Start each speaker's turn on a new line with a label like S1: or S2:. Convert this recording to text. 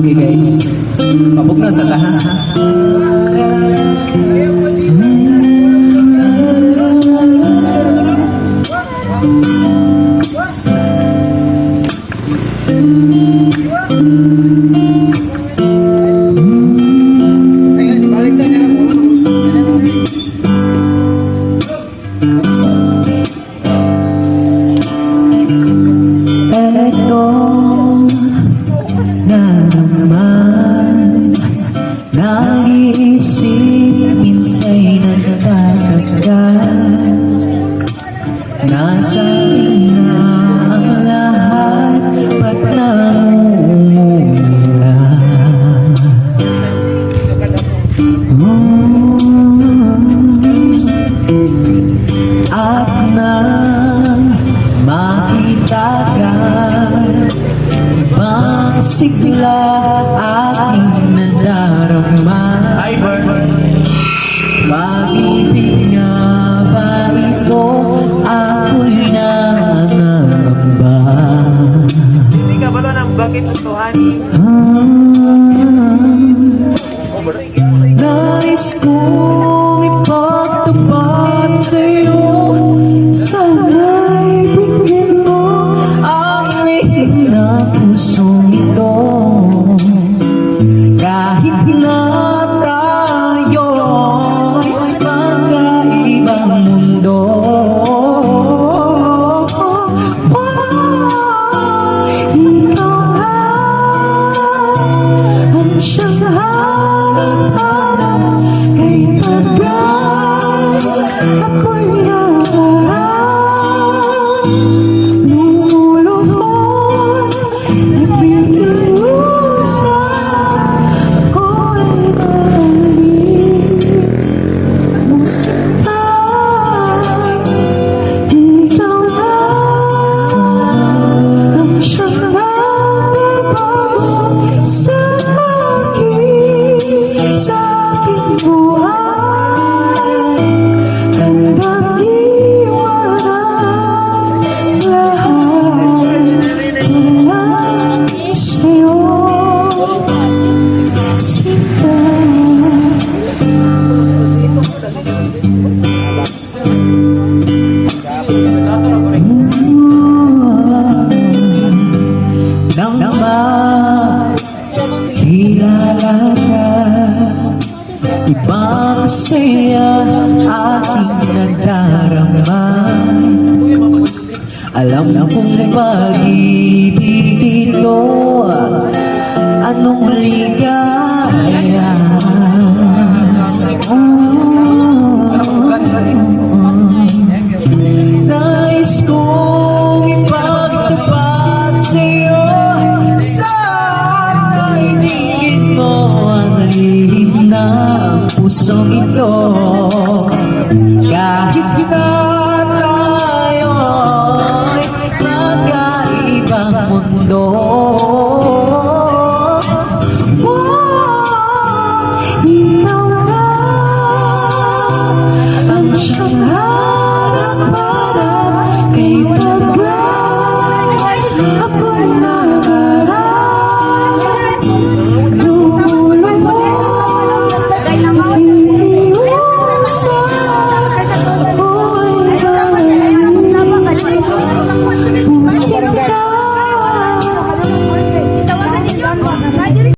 S1: Okay guys, pabog na sa tahan. Eto na naman, nag-iisip, minsa'y nagtatagal. Nasa atin na ang lahat, ba't nangungula? At nang makita ka, ibang sigla aking nadarama. Pag-ibig nga ba ito, ako'y nangangamba.
S2: Hindi ka ba ng bakit ito, honey?
S1: Nais kong ipagtapat sa'yo, sana'y bigyan mo ang lihim na pusong ito. Kahit na tayo'y magkaibang mundo, ikaw na ang siyang hanap-hanap. Kay tagal ako'y nakaraan, lumulubog, nagbibilusan, ako'y mali. Musintay, ikaw na ang siyang nagbabago sa aking buhay. Handang iwanan lahat lang sa'yo, sinta. Nang makilala ka, ibang saya aking nadarama. Alam kong pag-ibig ito, anong ligaya. Nais kong ipagtapat sa'yo, sana'y dinggin mo ang lihim na pusong ito.